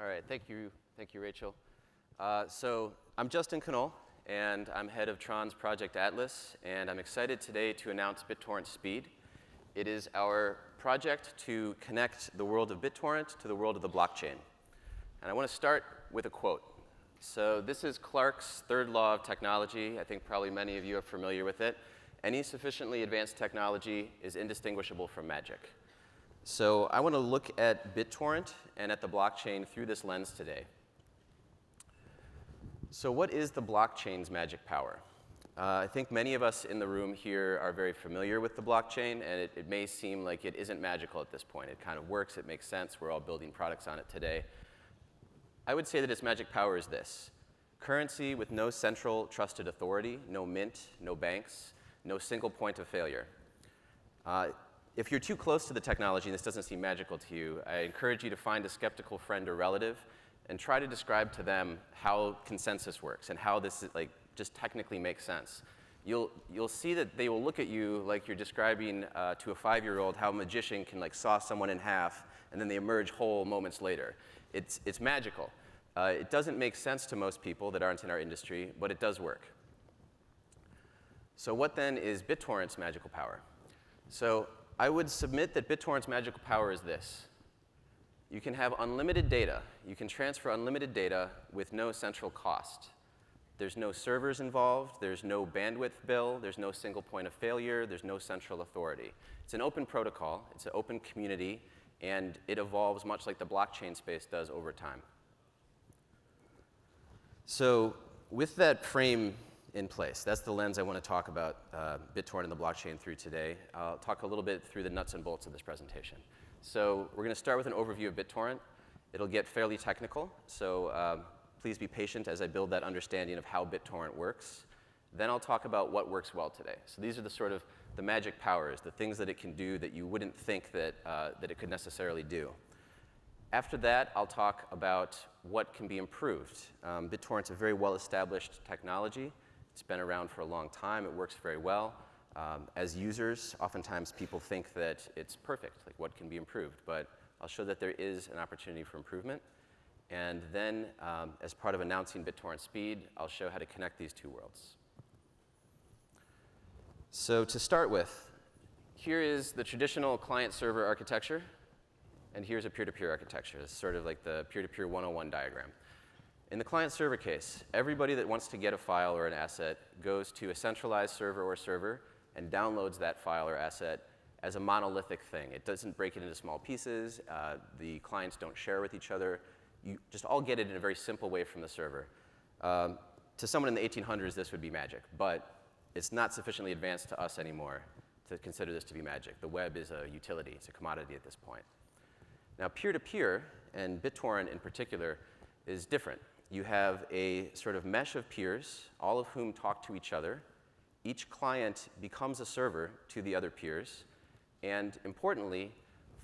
All right, thank you, Rachel. So I'm Justin Knoll, and I'm head of Tron's Project Atlas, and I'm excited today to announce BitTorrent Speed. It is our project to connect the world of BitTorrent to the world of the blockchain. And I want to start with a quote. So this is Clarke's third law of technology. I think probably many of you are familiar with it. Any sufficiently advanced technology is indistinguishable from magic. So I want to look at BitTorrent and at the blockchain through this lens today. So what is the blockchain's magic power? I think many of us in the room here are very familiar with the blockchain, and it may seem like it isn't magical at this point. It kind of works. It makes sense. We're all building products on it today. I would say that its magic power is this: currency with no central trusted authority, no mint, no banks, no single point of failure. If you're too close to the technology and this doesn't seem magical to you, I encourage you to find a skeptical friend or relative and try to describe to them how consensus works and how this just technically makes sense. You'll see that they will look at you like you're describing to a 5-year-old how a magician can saw someone in half and then they emerge whole moments later. It's magical. It doesn't make sense to most people that aren't in our industry, but it does work. So what then is BitTorrent's magical power? So I would submit that BitTorrent's magical power is this: you can have unlimited data. You can transfer unlimited data with no central cost. There's no servers involved. There's no bandwidth bill. There's no single point of failure. There's no central authority. It's an open protocol. It's an open community. And it evolves much like the blockchain space does over time. So with that frame in place, that's the lens I want to talk about BitTorrent and the blockchain through today. I'll talk a little bit through the nuts and bolts of this presentation. So we're going to start with an overview of BitTorrent. It'll get fairly technical, so please be patient as I build that understanding of how BitTorrent works. Then I'll talk about what works well today. So these are the sort of the magic powers, the things that it can do that you wouldn't think that it could necessarily do. After that, I'll talk about what can be improved. BitTorrent's a very well-established technology. It's been around for a long time. It works very well. As users, oftentimes people think that it's perfect, like what can be improved. But I'll show that there is an opportunity for improvement. And then, as part of announcing BitTorrent Speed, I'll show how to connect these two worlds. So to start with, here is the traditional client-server architecture. And here's a peer-to-peer architecture. It's sort of like the peer-to-peer 101 diagram. In the client-server case, everybody that wants to get a file or an asset goes to a centralized server and downloads that file or asset as a monolithic thing. It doesn't break it into small pieces. The clients don't share with each other. You just all get it in a very simple way from the server. To someone in the 1800s, this would be magic. But it's not sufficiently advanced to us anymore to consider this to be magic. The web is a utility. It's a commodity at this point. Now, peer-to-peer, and BitTorrent in particular, is different. You have a sort of mesh of peers, all of whom talk to each other. Each client becomes a server to the other peers. And importantly,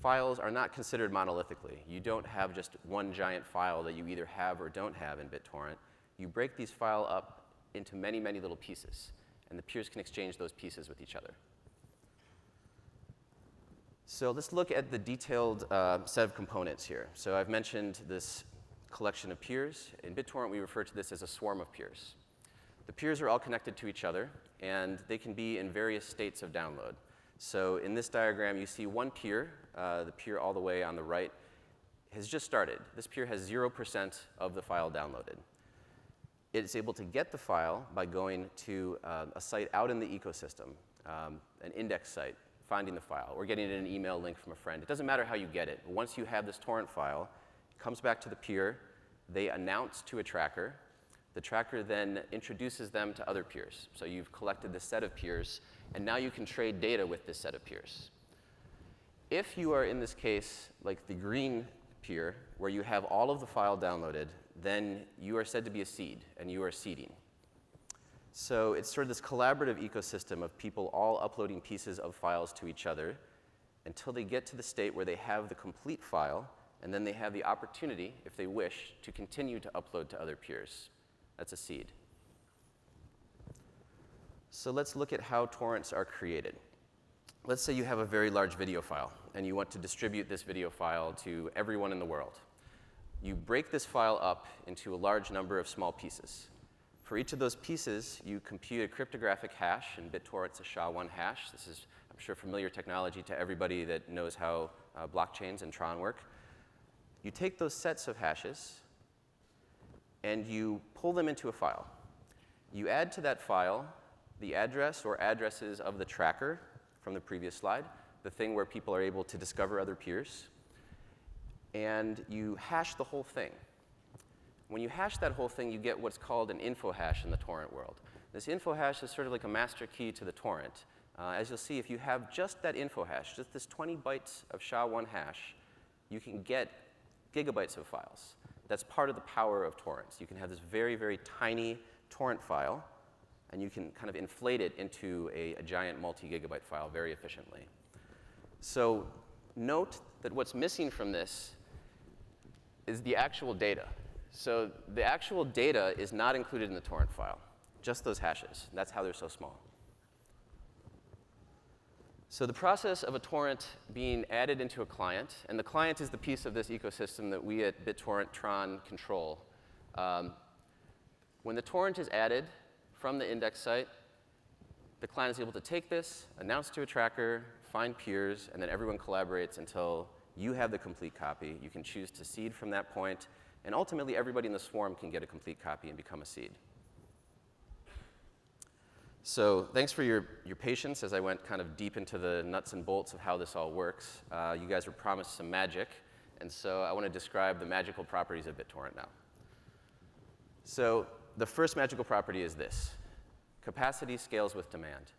files are not considered monolithically. You don't have just one giant file that you either have or don't have in BitTorrent. You break these files up into many, many little pieces. And the peers can exchange those pieces with each other. So let's look at the detailed set of components here. So I've mentioned this collection of peers. In BitTorrent, we refer to this as a swarm of peers. The peers are all connected to each other, and they can be in various states of download. So in this diagram, you see one peer, the peer all the way on the right, has just started. This peer has 0% of the file downloaded. It is able to get the file by going to a site out in the ecosystem, an index site, finding the file, or getting it in an email link from a friend. It doesn't matter how you get it. Once you have this torrent file, it comes back to the peer. They announce to a tracker. The tracker then introduces them to other peers. So you've collected this set of peers, and now you can trade data with this set of peers. If you are in this case like the green peer, where you have all of the file downloaded, then you are said to be a seed, and you are seeding. So it's sort of this collaborative ecosystem of people all uploading pieces of files to each other until they get to the state where they have the complete file, and then they have the opportunity, if they wish, to continue to upload to other peers. That's a seed. So let's look at how torrents are created. Let's say you have a very large video file, and you want to distribute this video file to everyone in the world. you break this file up into a large number of small pieces. For each of those pieces, you compute a cryptographic hash. In BitTorrent, it's a SHA-1 hash. This is, I'm sure, familiar technology to everybody that knows how blockchains and Tron work. You take those sets of hashes, and you pull them into a file. You add to that file the address or addresses of the tracker from the previous slide, the thing where people are able to discover other peers. And you hash the whole thing. When you hash that whole thing, you get what's called an info hash in the torrent world. This info hash is sort of like a master key to the torrent. As you'll see, if you have just that info hash, just this 20 bytes of SHA-1 hash, you can get gigabytes of files. That's part of the power of torrents. You can have this very, very tiny torrent file, and you can kind of inflate it into a giant multi-gigabyte file very efficiently. So note that what's missing from this is the actual data. So the actual data is not included in the torrent file, just those hashes. That's how they're so small. So the process of a torrent being added into a client, and the client is the piece of this ecosystem that we at BitTorrent Tron control. When the torrent is added from the index site, the client is able to take this, announce to a tracker, find peers, and then everyone collaborates until you have the complete copy. You can choose to seed from that point, and ultimately everybody in the swarm can get a complete copy and become a seed. So thanks for your patience as I went kind of deep into the nuts and bolts of how this all works. You guys were promised some magic, and so I want to describe the magical properties of BitTorrent now. So the first magical property is this. Capacity scales with demand.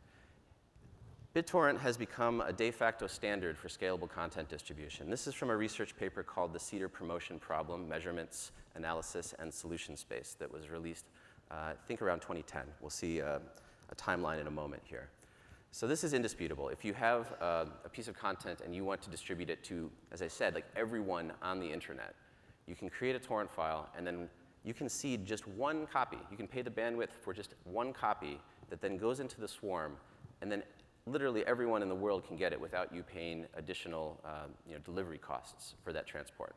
BitTorrent has become a de facto standard for scalable content distribution. This is from a research paper called the Cedar Promotion Problem, Measurements, Analysis, and Solution Space that was released, I think, around 2010. We'll see a timeline in a moment here. So this is indisputable. If you have a piece of content and you want to distribute it to, as I said, like everyone on the internet, you can create a torrent file, and then you can seed just one copy. You can pay the bandwidth for just one copy that then goes into the swarm, and then literally everyone in the world can get it without you paying additional delivery costs for that transport.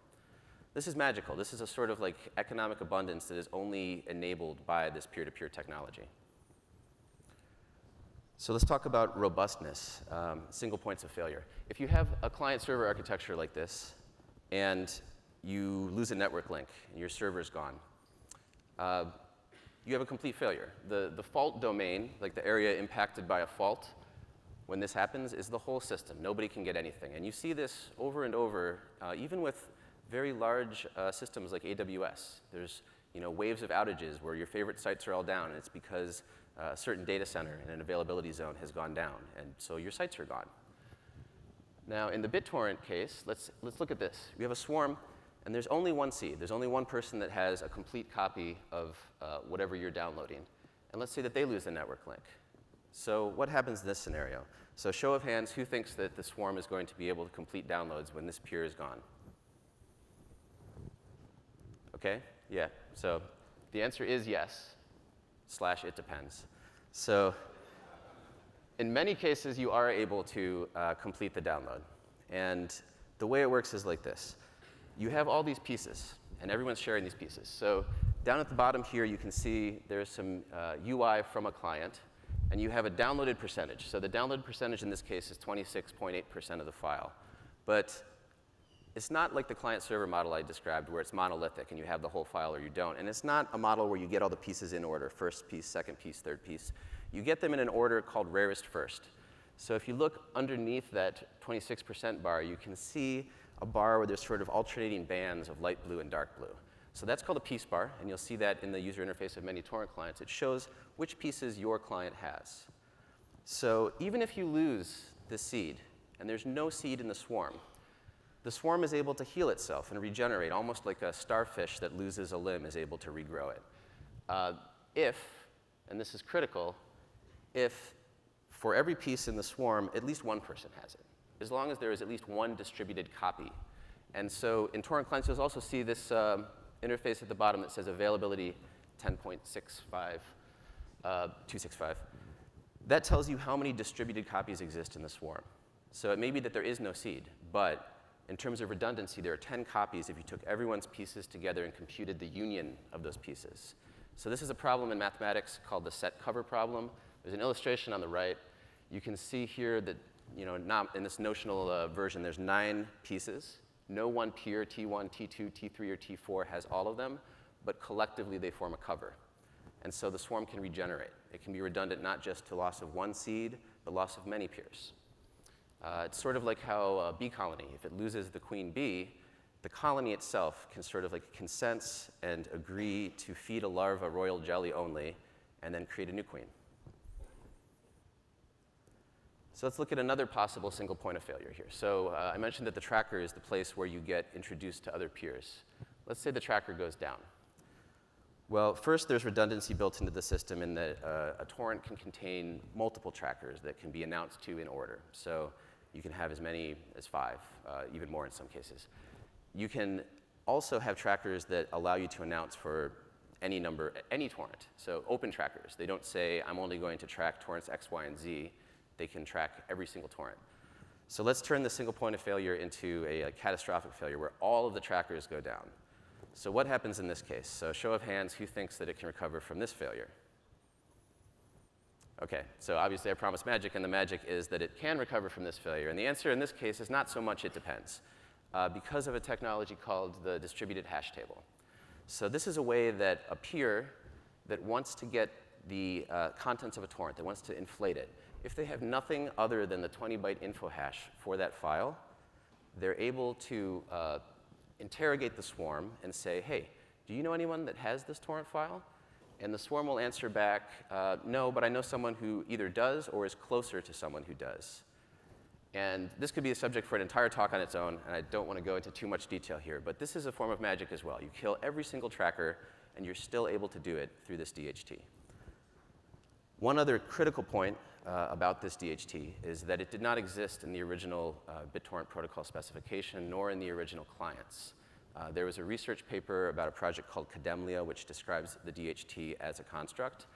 This is magical. This is a sort of like economic abundance that is only enabled by this peer-to-peer technology. So let's talk about robustness, single points of failure. If you have a client-server architecture like this, and you lose a network link, and your server's gone, you have a complete failure. The fault domain, like the area impacted by a fault, when this happens, is the whole system. Nobody can get anything. And you see this over and over, even with very large systems like AWS. There's waves of outages where your favorite sites are all down, and it's because a certain data center in an availability zone has gone down, and so your sites are gone. Now, in the BitTorrent case, let's look at this. We have a swarm, and there's only one seed. There's only one person that has a complete copy of whatever you're downloading. And let's say that they lose the network link. So what happens in this scenario? So show of hands, who thinks that the swarm is going to be able to complete downloads when this peer is gone? OK? Yeah. So the answer is yes, / it depends. So in many cases, you are able to complete the download. And the way it works is like this. You have all these pieces, and everyone's sharing these pieces. So down at the bottom here, you can see there's some UI from a client. And you have a downloaded percentage. So the downloaded percentage in this case is 26.8% of the file. But it's not like the client-server model I described, where it's monolithic and you have the whole file or you don't. And it's not a model where you get all the pieces in order, first piece, second piece, third piece. You get them in an order called rarest first. So if you look underneath that 26% bar, you can see a bar where there's sort of alternating bands of light blue and dark blue. So that's called a piece bar, and you'll see that in the user interface of many torrent clients. It shows which pieces your client has. So even if you lose the seed, and there's no seed in the swarm is able to heal itself and regenerate, almost like a starfish that loses a limb is able to regrow it. If, and this is critical, if for every piece in the swarm, at least one person has it, as long as there is at least one distributed copy. And so in torrent clients, you'll also see this interface at the bottom that says availability 10.65, 265. That tells you how many distributed copies exist in the swarm. So it may be that there is no seed, but In terms of redundancy, there are 10 copies if you took everyone's pieces together and computed the union of those pieces. So this is a problem in mathematics called the set cover problem. There's an illustration on the right. You can see here that, in this notional version, there's 9 pieces. No one peer, T1, T2, T3, or T4 has all of them, but collectively they form a cover. And so the swarm can regenerate. It can be redundant not just to loss of one seed, but loss of many peers. It's sort of like how a bee colony, if it loses the queen bee, the colony itself can sort of like consent and agree to feed a larva royal jelly only, and then create a new queen. So let's look at another possible single point of failure here. So I mentioned that the tracker is the place where you get introduced to other peers. Let's say the tracker goes down. Well, first, there's redundancy built into the system in that a torrent can contain multiple trackers that can be announced to in order. So you can have as many as 5, even more in some cases. You can also have trackers that allow you to announce for any number, any torrent. So open trackers. They don't say, I'm only going to track torrents X, Y, and Z. They can track every single torrent. So let's turn the single point of failure into a catastrophic failure where all of the trackers go down. So what happens in this case? So show of hands, who thinks that it can recover from this failure? OK, so obviously I promised magic, and the magic is that it can recover from this failure. And the answer in this case is not so much it depends, because of a technology called the distributed hash table. So this is a way that a peer that wants to get the contents of a torrent, that wants to inflate it, if they have nothing other than the 20-byte info hash for that file, they're able to interrogate the swarm and say, hey, do you know anyone that has this torrent file? And the swarm will answer back, no, but I know someone who either does or is closer to someone who does. And this could be a subject for an entire talk on its own, and I don't want to go into too much detail here. But this is a form of magic as well. You kill every single tracker, and you're still able to do it through this DHT. One other critical point about this DHT is that it did not exist in the original BitTorrent protocol specification, nor in the original clients. There was a research paper about a project called Kademlia, which describes the DHT as a construct.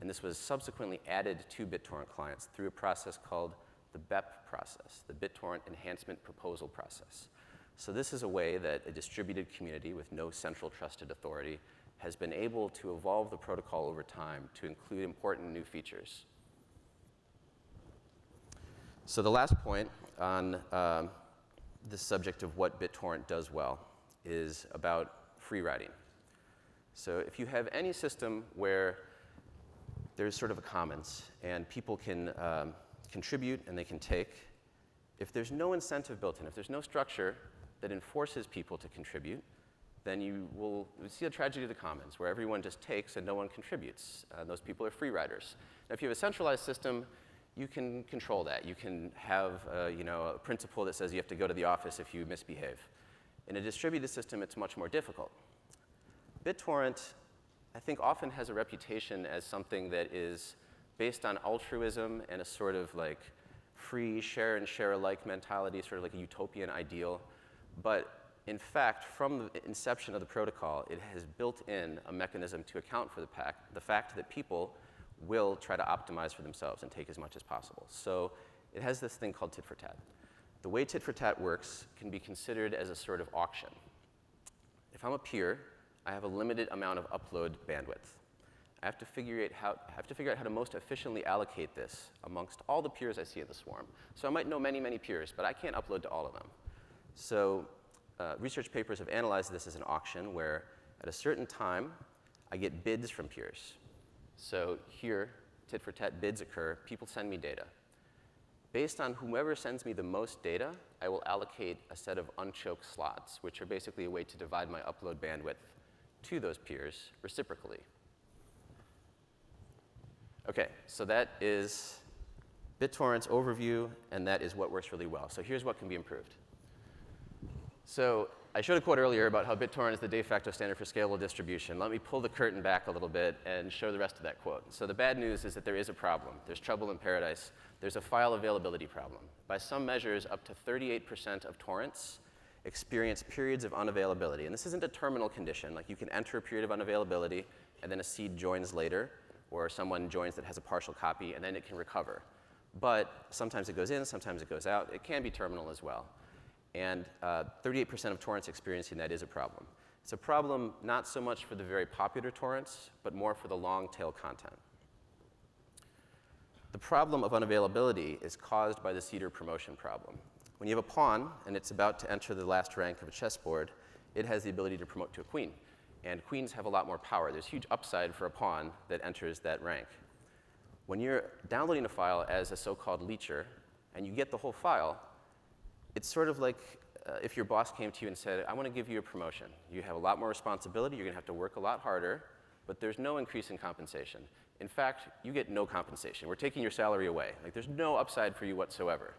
And this was subsequently added to BitTorrent clients through a process called the BEP process, the BitTorrent Enhancement Proposal process. So this is a way that a distributed community with no central trusted authority has been able to evolve the protocol over time to include important new features. So the last point on this subject of what BitTorrent does well is about free riding. So if you have any system where there's sort of a commons and people can contribute and they can take, if there's no incentive built in, if there's no structure that enforces people to contribute, then you will see a tragedy of the commons where everyone just takes and no one contributes. Those people are free riders. Now, if you have a centralized system, you can control that. You can have a principle that says you have to go to the office if you misbehave. In a distributed system, it's much more difficult. BitTorrent, I think, often has a reputation as something that is based on altruism and a sort of like free share and share alike mentality, sort of like a utopian ideal. But in fact, from the inception of the protocol, it has built in a mechanism to account for the fact that people will try to optimize for themselves and take as much as possible. So it has this thing called tit for tat. The way tit for tat works can be considered as a sort of auction. If I'm a peer, I have a limited amount of upload bandwidth. I have to figure out how to most efficiently allocate this amongst all the peers I see in the swarm. So I might know many, many peers, but I can't upload to all of them. So research papers have analyzed this as an auction where at a certain time, I get bids from peers. So here, tit for tat bids occur. People send me data. Based on whomever sends me the most data, I will allocate a set of unchoked slots, which are basically a way to divide my upload bandwidth to those peers reciprocally. OK, so that is BitTorrent's overview, and that is what works really well. So here's what can be improved. So I showed a quote earlier about how BitTorrent is the de facto standard for scalable distribution. Let me pull the curtain back a little bit and show the rest of that quote. So the bad news is that there is a problem. There's trouble in paradise. There's a file availability problem. By some measures, up to 38% of torrents experience periods of unavailability. And this isn't a terminal condition. Like, you can enter a period of unavailability, and then a seed joins later, or someone joins that has a partial copy, and then it can recover. But sometimes it goes in, sometimes it goes out. It can be terminal as well. And 38% of torrents experiencing that is a problem. It's a problem not so much for the very popular torrents, but more for the long tail content. The problem of unavailability is caused by the seeder promotion problem. When you have a pawn and it's about to enter the last rank of a chessboard, it has the ability to promote to a queen. And queens have a lot more power. There's huge upside for a pawn that enters that rank. When you're downloading a file as a so-called leecher and you get the whole file, it's sort of like if your boss came to you and said, I want to give you a promotion. You have a lot more responsibility. You're going to have to work a lot harder, but there's no increase in compensation. In fact, you get no compensation. We're taking your salary away. Like, there's no upside for you whatsoever.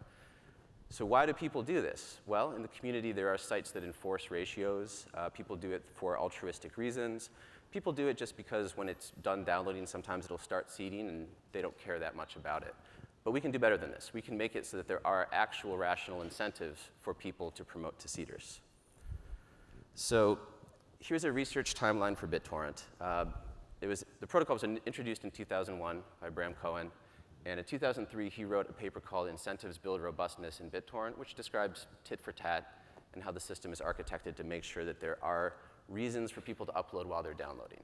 So why do people do this? Well, in the community, there are sites that enforce ratios. People do it for altruistic reasons. People do it just because when it's done downloading, sometimes it'll start seeding, and they don't care that much about it. But we can do better than this. We can make it so that there are actual rational incentives for people to promote to seeders. So here's a research timeline for BitTorrent. The protocol was introduced in 2001 by Bram Cohen. And in 2003, he wrote a paper called Incentives Build Robustness in BitTorrent, which describes tit for tat and how the system is architected to make sure that there are reasons for people to upload while they're downloading.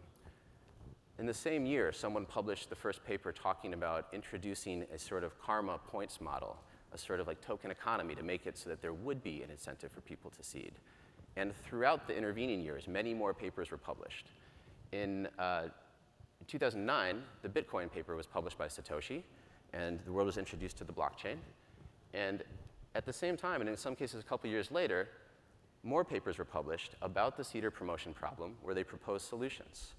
In the same year, someone published the first paper talking about introducing a sort of karma points model, a sort of like token economy to make it so that there would be an incentive for people to seed. And throughout the intervening years, many more papers were published. In 2009, the Bitcoin paper was published by Satoshi, and the world was introduced to the blockchain. And at the same time, and in some cases a couple years later, more papers were published about the seeder promotion problem where they proposed solutions.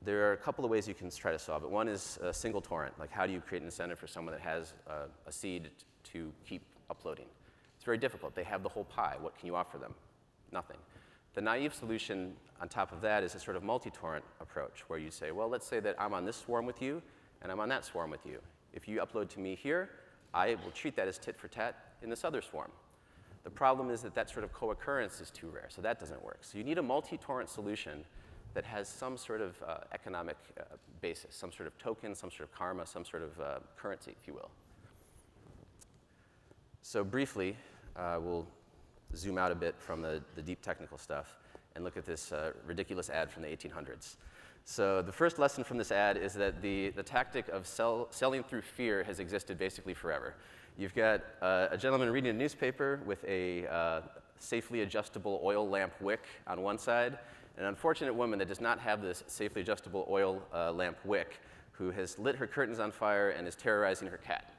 There are a couple of ways you can try to solve it. One is a single torrent, like how do you create an incentive for someone that has a seed to keep uploading? It's very difficult. They have the whole pie. What can you offer them? Nothing. The naive solution on top of that is a sort of multi-torrent approach where you say, well, let's say that I'm on this swarm with you and I'm on that swarm with you. If you upload to me here, I will treat that as tit for tat in this other swarm. The problem is that that sort of co-occurrence is too rare, so that doesn't work. So you need a multi-torrent solution that has some sort of economic basis, some sort of token, some sort of karma, some sort of currency, if you will. So briefly, we'll zoom out a bit from the deep technical stuff and look at this ridiculous ad from the 1800s. So the first lesson from this ad is that the tactic of selling through fear has existed basically forever. You've got a gentleman reading a newspaper with a safely adjustable oil lamp wick on one side, and an unfortunate woman that does not have this safely adjustable oil lamp wick who has lit her curtains on fire and is terrorizing her cat.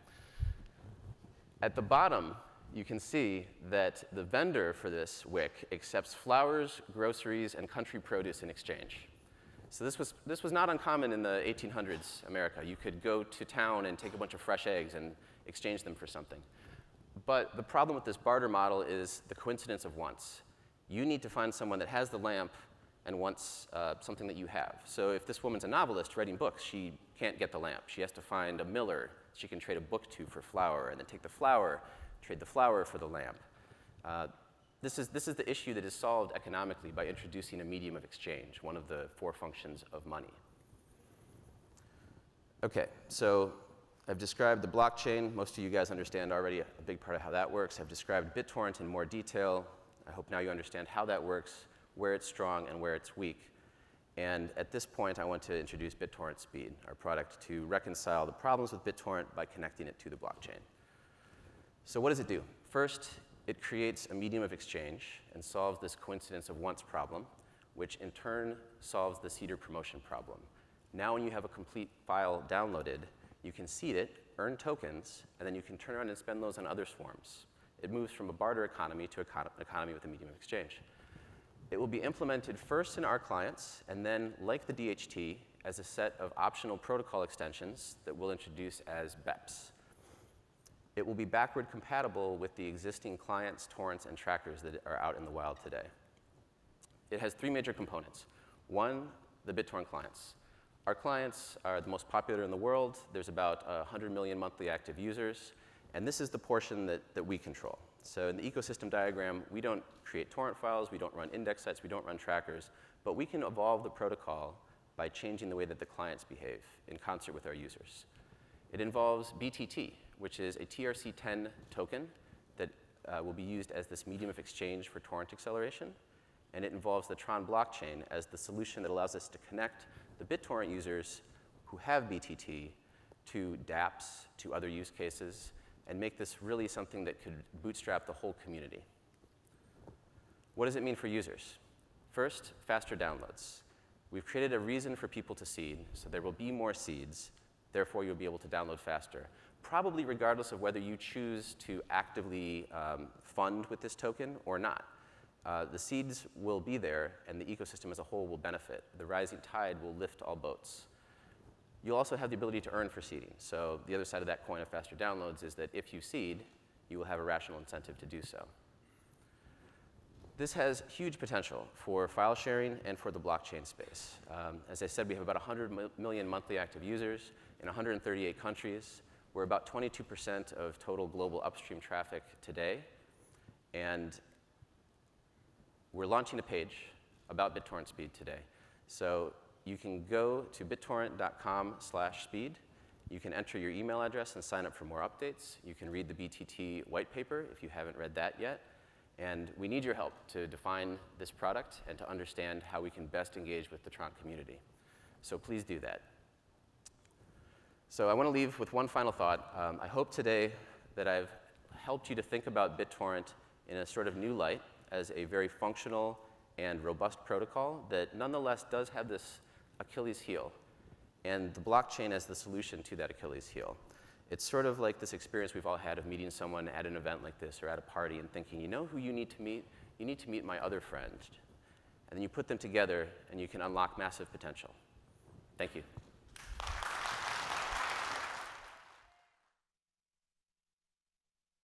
At the bottom, you can see that the vendor for this wick accepts flowers, groceries, and country produce in exchange. So this was not uncommon in the 1800s America. You could go to town and take a bunch of fresh eggs and exchange them for something. But the problem with this barter model is the coincidence of wants. You need to find someone that has the lamp and wants something that you have. So if this woman's a novelist writing books, she can't get the lamp. She has to find a miller she can trade a book to for flour, and then take the flour, trade the flour for the lamp. This is the issue that is solved economically by introducing a medium of exchange, one of the 4 functions of money. OK, so I've described the blockchain. Most of you guys understand already a big part of how that works. I've described BitTorrent in more detail. I hope now you understand how that works, where it's strong, and where it's weak. And at this point, I want to introduce BitTorrent Speed, our product to reconcile the problems with BitTorrent by connecting it to the blockchain. So what does it do? First, it creates a medium of exchange and solves this coincidence of wants problem, which in turn solves the seeder promotion problem. Now when you have a complete file downloaded, you can seed it, earn tokens, and then you can turn around and spend those on other swarms. It moves from a barter economy to an economy with a medium of exchange. It will be implemented first in our clients, and then, like the DHT, as a set of optional protocol extensions that we'll introduce as BEPs. It will be backward compatible with the existing clients, torrents, and trackers that are out in the wild today. It has 3 major components. One, the BitTorrent clients. Our clients are the most popular in the world. There's about 100 million monthly active users. And this is the portion that we control. So in the ecosystem diagram, we don't create torrent files. We don't run index sites. We don't run trackers. But we can evolve the protocol by changing the way that the clients behave in concert with our users. It involves BTT, which is a TRC10 token that will be used as this medium of exchange for torrent acceleration. And it involves the Tron blockchain as the solution that allows us to connect the BitTorrent users who have BTT to dApps, to other use cases, and make this really something that could bootstrap the whole community. What does it mean for users? First, faster downloads. We've created a reason for people to seed, so there will be more seeds. Therefore, you'll be able to download faster, probably regardless of whether you choose to actively fund with this token or not. The seeds will be there, and the ecosystem as a whole will benefit. The rising tide will lift all boats. You'll also have the ability to earn for seeding. So the other side of that coin of faster downloads is that if you seed, you will have a rational incentive to do so. This has huge potential for file sharing and for the blockchain space. As I said, we have about 100 million monthly active users in 138 countries. We're about 22% of total global upstream traffic today. And we're launching a page about BitTorrent Speed today. So you can go to bittorrent.com/speed. You can enter your email address and sign up for more updates. You can read the BTT white paper if you haven't read that yet. And we need your help to define this product and to understand how we can best engage with the Tron community. So please do that. So I want to leave with one final thought. I hope today that I've helped you to think about BitTorrent in a sort of new light as a very functional and robust protocol that nonetheless does have this Achilles heel, and the blockchain as the solution to that Achilles heel. It's sort of like this experience we've all had of meeting someone at an event like this or at a party and thinking, you know who you need to meet? You need to meet my other friend. And then you put them together and you can unlock massive potential. Thank you.